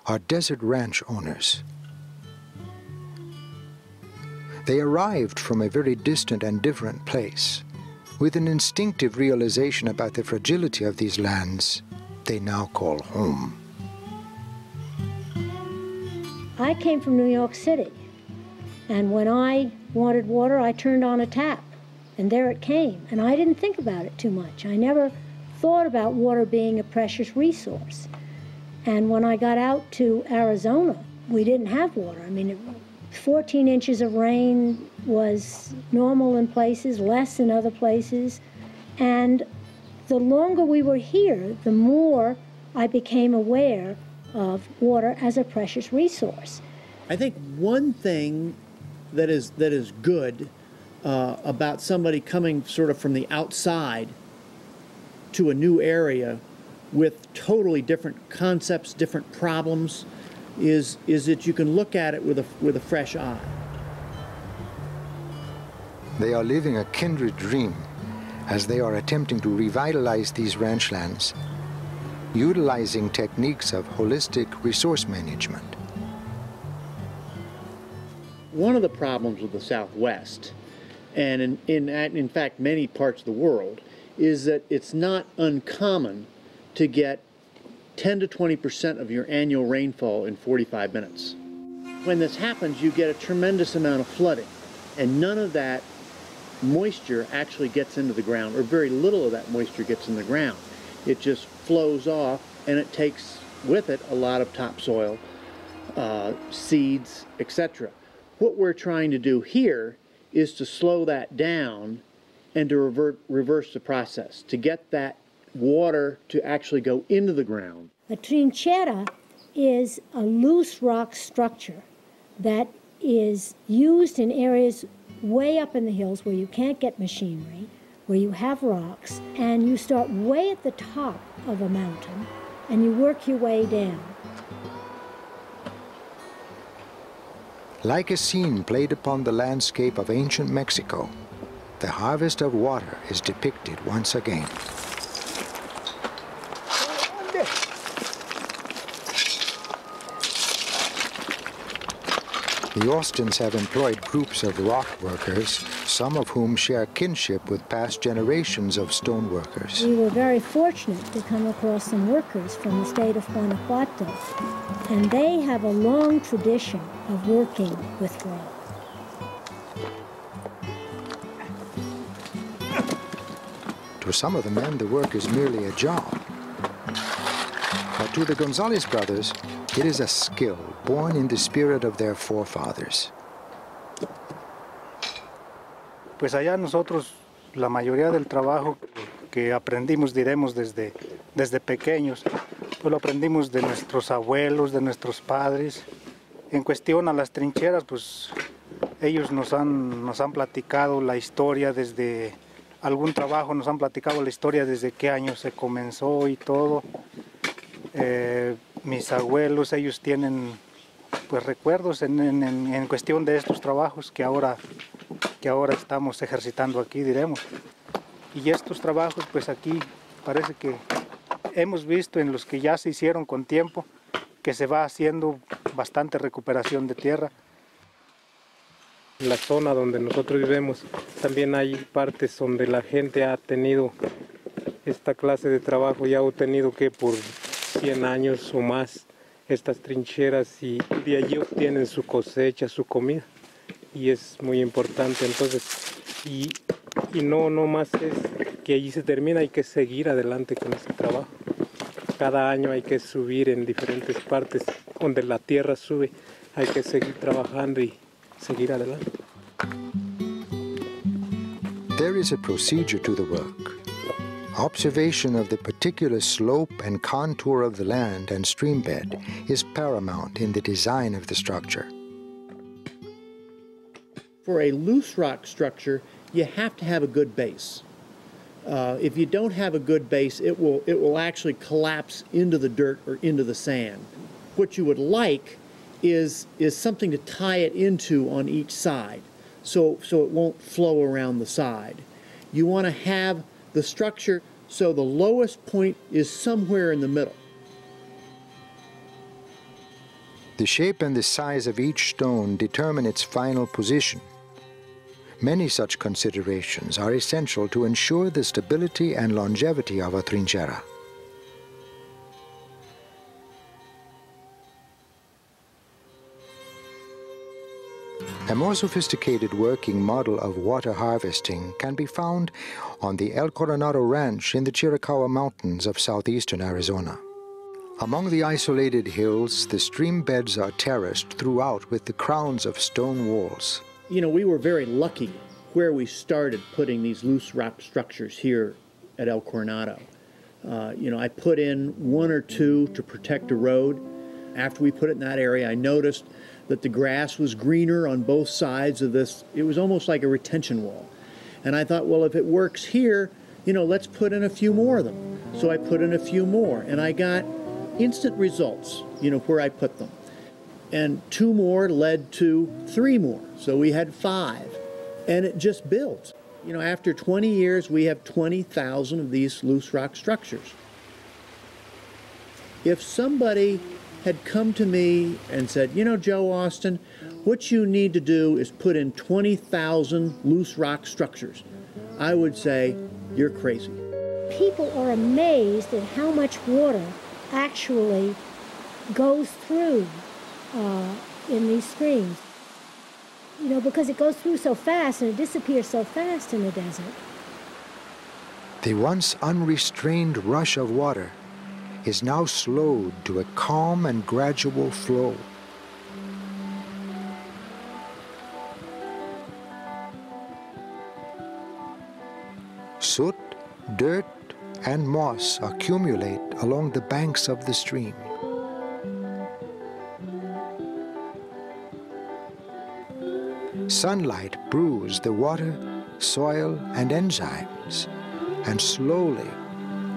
are desert ranch owners. They arrived from a very distant and different place. With an instinctive realization about the fragility of these lands they now call home. I came from New York City, and when I wanted water, I turned on a tap, and there it came, and I didn't think about it too much. I never thought about water being a precious resource. And when I got out to Arizona, we didn't have water. I mean, 14 inches of rain was normal in places, less in other places, and the longer we were here, the more I became aware of water as a precious resource. I think one thing that is good about somebody coming sort of from the outside to a new area with totally different concepts, different problems, is that you can look at it with a fresh eye. They are living a kindred dream as they are attempting to revitalize these ranch lands, utilizing techniques of holistic resource management. One of the problems with the Southwest, and in fact many parts of the world, is that it's not uncommon to get 10 to 20% of your annual rainfall in 45 minutes. When this happens, you get a tremendous amount of flooding, and none of that moisture actually gets into the ground, or very little of that moisture gets in the ground. It just flows off, and it takes with it a lot of topsoil, seeds, etc. What we're trying to do here is to slow that down and to reverse the process, to get that water to actually go into the ground. A trinchera is a loose rock structure that is used in areas way up in the hills where you can't get machinery, where you have rocks, and you start way at the top of a mountain and you work your way down. Like a scene played upon the landscape of ancient Mexico, the harvest of water is depicted once again. The Austins have employed groups of rock workers, some of whom share kinship with past generations of stone workers. We were very fortunate to come across some workers from the state of Guanajuato, and they have a long tradition of working with rock. To some of the men, the work is merely a job. But to the Gonzalez brothers, it is a skill born in the spirit of their forefathers. Pues allá nosotros, la mayoría del trabajo que aprendimos, diremos, desde pequeños, pues lo aprendimos de nuestros abuelos, de nuestros padres. En cuestión a las trincheras, pues ellos nos han platicado la historia desde algún trabajo, nos han platicado la historia desde qué año se comenzó y todo. Mis abuelos, ellos tienen pues recuerdos en cuestión de estos trabajos que ahora estamos ejercitando aquí, diremos. Y estos trabajos, pues aquí parece que hemos visto en los que ya se hicieron con tiempo, que se va haciendo bastante recuperación de tierra. En la zona donde nosotros vivimos también hay partes donde la gente ha tenido esta clase de trabajo, ya ha tenido que por 100 años o más estas trincheras, y de allí obtienen su cosecha, su comida, y es muy importante. Entonces, y no más es que allí se termina, hay que seguir adelante con este trabajo. Cada año hay que subir en diferentes partes donde la tierra sube, hay que seguir trabajando y seguir adelante. There is a procedure to the work. Observation of the particular slope and contour of the land and stream bed is paramount in the design of the structure. For a loose rock structure, you have to have a good base. If you don't have a good base, it will actually collapse into the dirt or into the sand. What you would like is something to tie it into on each side, so it won't flow around the side. You want to have the structure so the lowest point is somewhere in the middle. The shape and the size of each stone determine its final position. Many such considerations are essential to ensure the stability and longevity of a trinchera. A more sophisticated working model of water harvesting can be found on the El Coronado Ranch in the Chiricahua Mountains of southeastern Arizona. Among the isolated hills, the stream beds are terraced throughout with the crowns of stone walls. You know, we were very lucky where we started putting these loose rock structures here at El Coronado. I put in one or two to protect a road. After we put it in that area, I noticed that the grass was greener on both sides of this. It was almost like a retention wall. And I thought, well, if it works here, let's put in a few more of them. So I put in a few more, and I got instant results, where I put them. And 2 more led to 3 more. So we had 5. And it just built. After 20 years, we have 20,000 of these loose rock structures. If somebody had come to me and said, Joe Austin, what you need to do is put in 20,000 loose rock structures, I would say, you're crazy. People are amazed at how much water actually goes through in these streams. Because it goes through so fast and it disappears so fast in the desert. The once unrestrained rush of water is now slowed to a calm and gradual flow. Soot, dirt, and moss accumulate along the banks of the stream. Sunlight brews the water, soil, and enzymes, and slowly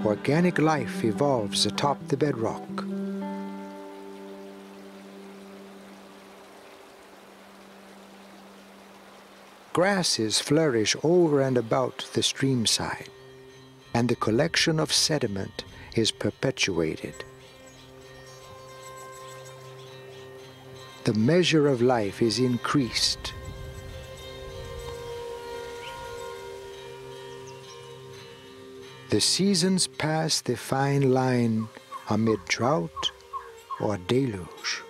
organic life evolves atop the bedrock. Grasses flourish over and about the stream side, and the collection of sediment is perpetuated. The measure of life is increased. The seasons pass the fine line amid drought or deluge.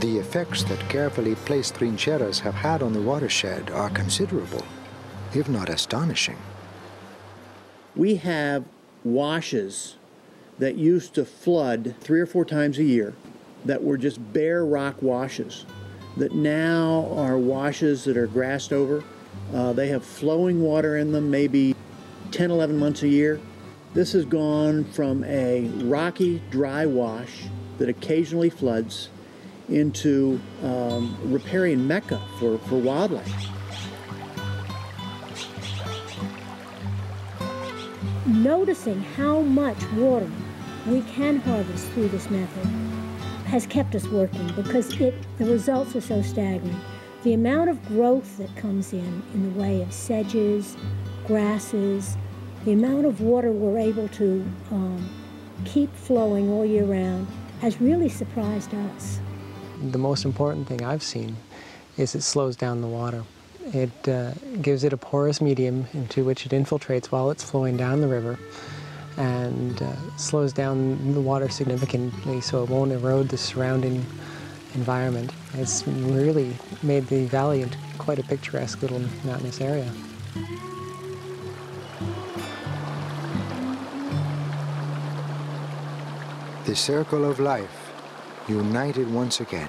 The effects that carefully placed trincheras have had on the watershed are considerable, if not astonishing. We have washes that used to flood 3 or 4 times a year that were just bare rock washes that now are washes that are grassed over. They have flowing water in them maybe 10, 11 months a year. This has gone from a rocky, dry wash that occasionally floods into riparian mecca for wildlife. Noticing how much water we can harvest through this method has kept us working because the results are so staggering. The amount of growth that comes in the way of sedges, grasses, the amount of water we're able to keep flowing all year round has really surprised us. The most important thing I've seen is it slows down the water. It gives it a porous medium into which it infiltrates while it's flowing down the river, and slows down the water significantly so it won't erode the surrounding environment. It's really made the valley into quite a picturesque little mountainous area. The circle of life, united once again.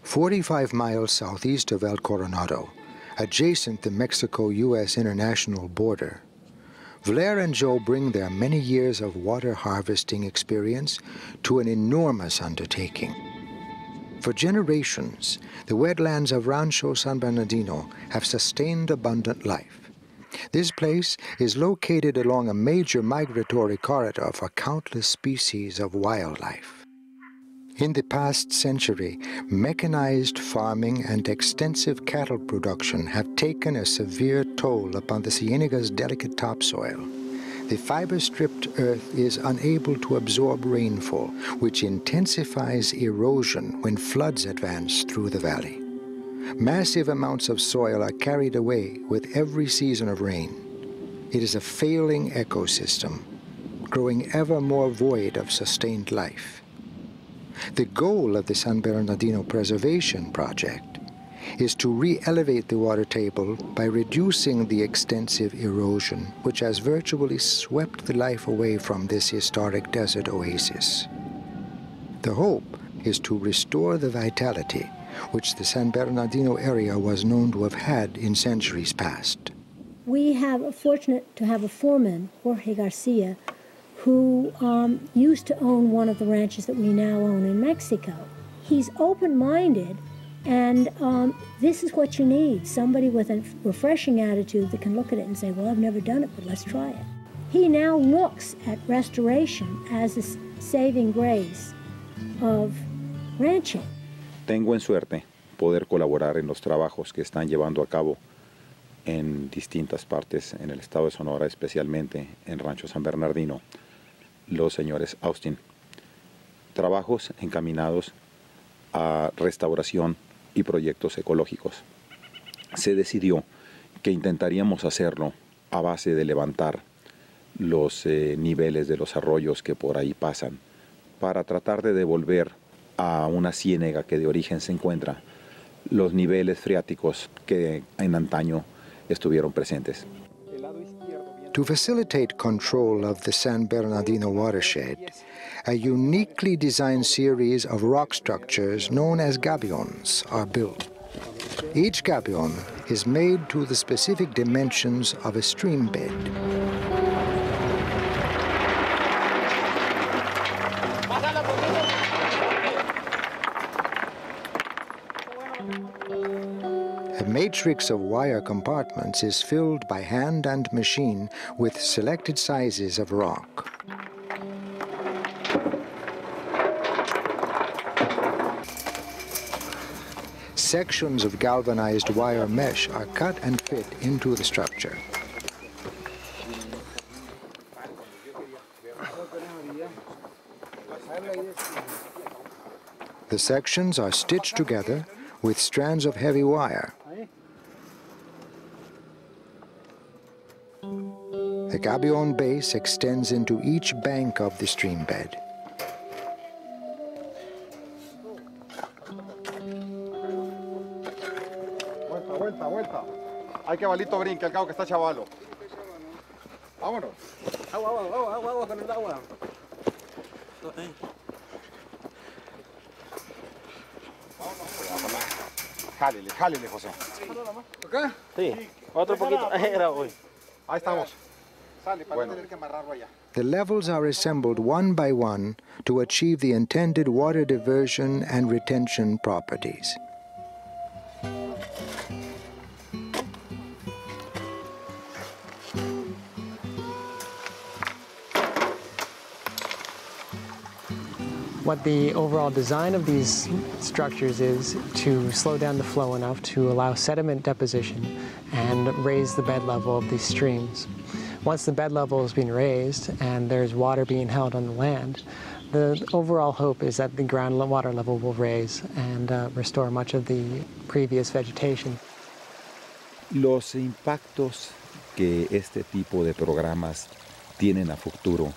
"45 miles southeast of El Coronado, adjacent the Mexico-U.S. international border, Blair and Joe bring their many years of water harvesting experience to an enormous undertaking. For generations, the wetlands of Rancho San Bernardino have sustained abundant life. This place is located along a major migratory corridor for countless species of wildlife. In the past century, mechanized farming and extensive cattle production have taken a severe toll upon the Cienega's delicate topsoil. The fiber-stripped earth is unable to absorb rainfall, which intensifies erosion when floods advance through the valley. Massive amounts of soil are carried away with every season of rain. It is a failing ecosystem, growing ever more void of sustained life. The goal of the San Bernardino Preservation Project is to re-elevate the water table by reducing the extensive erosion which has virtually swept the life away from this historic desert oasis. The hope is to restore the vitality which the San Bernardino area was known to have had in centuries past. We are fortunate to have a foreman, Jorge Garcia, who used to own one of the ranches that we now own in Mexico. He's open-minded, and this is what you need, somebody with a refreshing attitude that can look at it and say, well, I've never done it, but let's try it. He now looks at restoration as a saving grace of ranching. Tengo en suerte poder colaborar en los trabajos que están llevando a cabo en distintas partes en el estado de Sonora, especialmente en Rancho San Bernardino, los señores Austin. Trabajos encaminados a restauración y proyectos ecológicos. Se decidió que intentaríamos hacerlo a base de levantar los niveles de los arroyos que por ahí pasan, para tratar de devolver a una ciénega que de origen se encuentra los niveles freáticos que en antaño estuvieron presentes. To facilitate control of the San Bernardino watershed, a uniquely designed series of rock structures known as gabions are built. Each gabion is made to the specific dimensions of a stream bed. A matrix of wire compartments is filled by hand and machine with selected sizes of rock. Sections of galvanized wire mesh are cut and fit into the structure. The sections are stitched together with strands of heavy wire. The gabion base extends into each bank of the stream bed. Vuelta. Hay que Valito brinque, al cabo que está chavalo. Vámonos. Agua con el agua. Jálele, José. ¿Acá? Sí, otro poquito. Era hoy. Ahí estamos. Sale, para no tener que amarrarlo allá. The levels are assembled one by one to achieve the intended water diversion and retention properties. What the overall design of these structures is to slow down the flow enough to allow sediment deposition and raise the bed level of these streams. Once the bed level has been raised and there's water being held on the land, the overall hope is that the groundwater level will raise and restore much of the previous vegetation. Los impactos que este tipo de programas tienen a futuro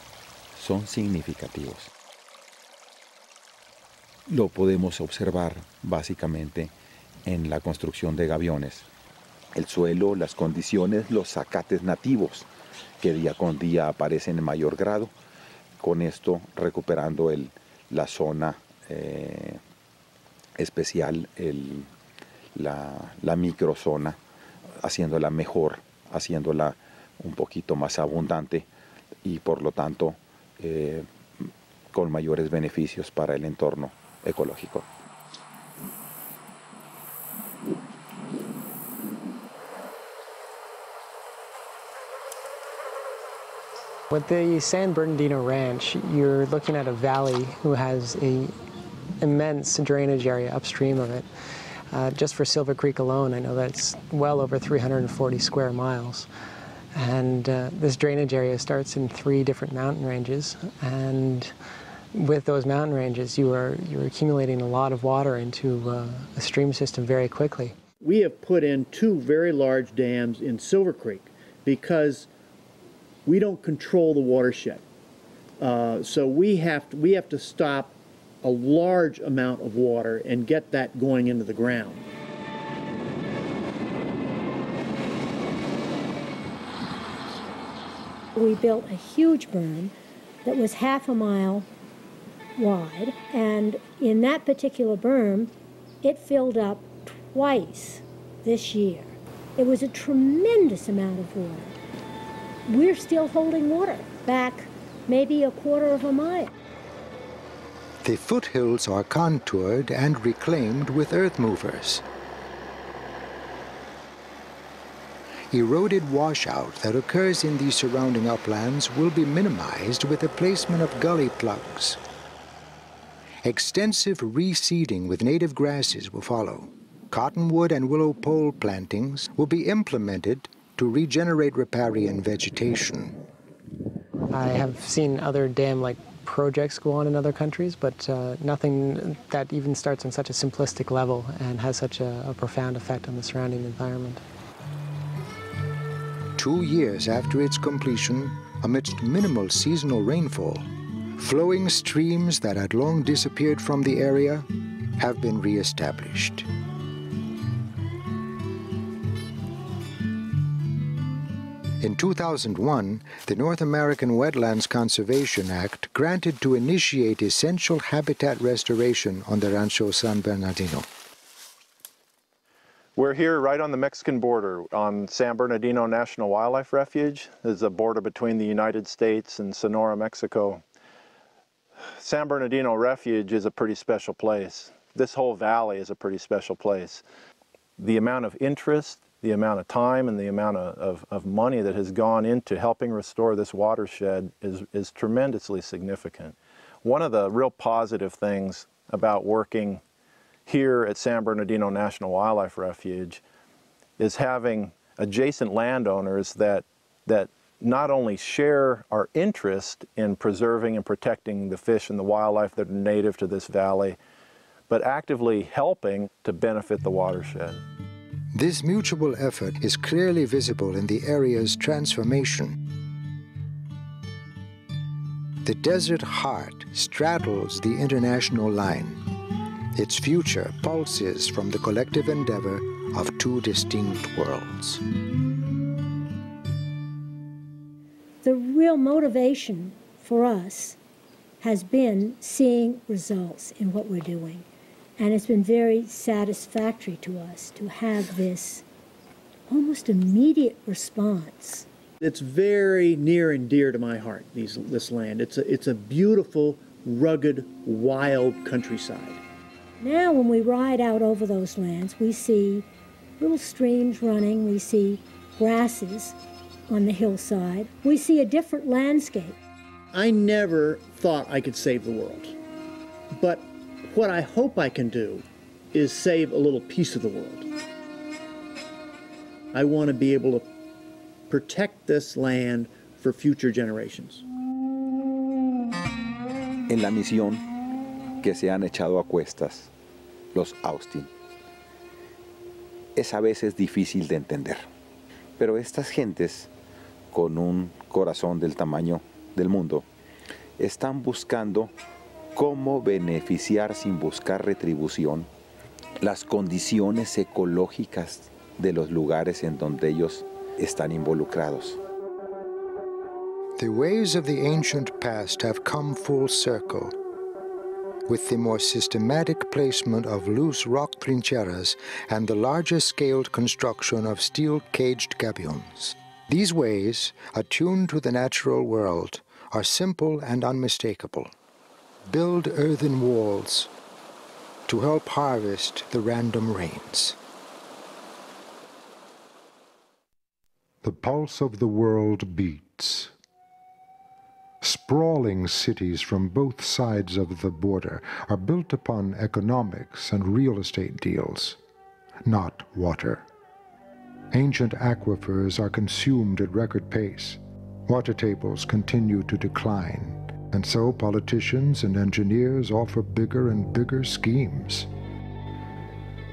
son significativos. Lo podemos observar básicamente en la construcción de gaviones. El suelo, las condiciones, los zacates nativos que día con día aparecen en mayor grado, con esto recuperando la zona especial, la microzona, haciéndola mejor, haciéndola un poquito más abundante y por lo tanto con mayores beneficios para el entorno ecológico. With the San Bernardino Ranch, you're looking at a valley who has an immense drainage area upstream of it. Just for Silver Creek alone, I know that's well over 340 square miles. And this drainage area starts in 3 different mountain ranges. And with those mountain ranges, you're accumulating a lot of water into a stream system very quickly. We have put in 2 very large dams in Silver Creek because we don't control the watershed. So we have to stop a large amount of water and get that going into the ground. We built a huge berm that was half a mile wide, and in that particular berm, it filled up twice this year. It was a tremendous amount of water. We're still holding water back maybe a quarter of a mile. The foothills are contoured and reclaimed with earth movers. Eroded washout that occurs in these surrounding uplands will be minimized with the placement of gully plugs. Extensive reseeding with native grasses will follow. Cottonwood and willow pole plantings will be implemented to regenerate riparian vegetation. I have seen other dam-like projects go on in other countries, but nothing that even starts on such a simplistic level and has such a profound effect on the surrounding environment. 2 years after its completion, amidst minimal seasonal rainfall, flowing streams that had long disappeared from the area have been re-established. In 2001, the North American Wetlands Conservation Act granted to initiate essential habitat restoration on the Rancho San Bernardino. We're here right on the Mexican border on San Bernardino National Wildlife Refuge. There's a border between the United States and Sonora, Mexico. San Bernardino Refuge is a pretty special place. This whole valley is a pretty special place. The amount of interest, the amount of time, and the amount of money that has gone into helping restore this watershed is tremendously significant. One of the real positive things about working here at San Bernardino National Wildlife Refuge is having adjacent landowners that not only share our interest in preserving and protecting the fish and the wildlife that are native to this valley, but actively helping to benefit the watershed. This mutual effort is clearly visible in the area's transformation. The desert heart straddles the international line. Its future pulses from the collective endeavor of 2 distinct worlds. The real motivation for us has been seeing results in what we're doing. And it's been very satisfactory to us to have this almost immediate response. It's very near and dear to my heart, this land. It's a beautiful, rugged, wild countryside. Now when we ride out over those lands, we see little streams running, we see grasses on the hillside, we see a different landscape. I never thought I could save the world. But what I hope I can do is save a little piece of the world. I want to be able to protect this land for future generations. En la misión que se han echado a cuestas los Austin, es a veces difícil de entender. Pero estas gentes, con un corazón del tamaño del mundo, están buscando cómo beneficiar sin buscar retribución las condiciones ecológicas de los lugares en donde ellos están involucrados. The ways of the ancient past have come full circle, with the more systematic placement of loose rock trincheras and the larger-scaled construction of steel-caged gabions. These ways, attuned to the natural world, are simple and unmistakable. Build earthen walls to help harvest the random rains. The pulse of the world beats. Sprawling cities from both sides of the border are built upon economics and real estate deals, not water. Ancient aquifers are consumed at record pace. Water tables continue to decline, and so politicians and engineers offer bigger and bigger schemes.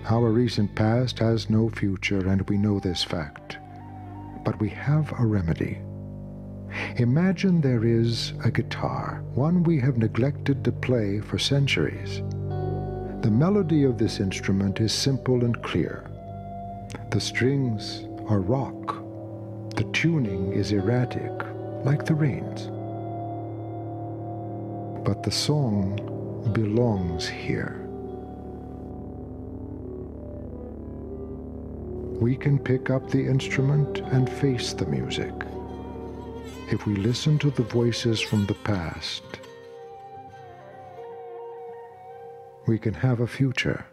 Our recent past has no future, and we know this fact. But we have a remedy. Imagine there is a guitar, one we have neglected to play for centuries. The melody of this instrument is simple and clear. The strings are rock. The tuning is erratic, like the rains. But the song belongs here. We can pick up the instrument and face the music. If we listen to the voices from the past, we can have a future.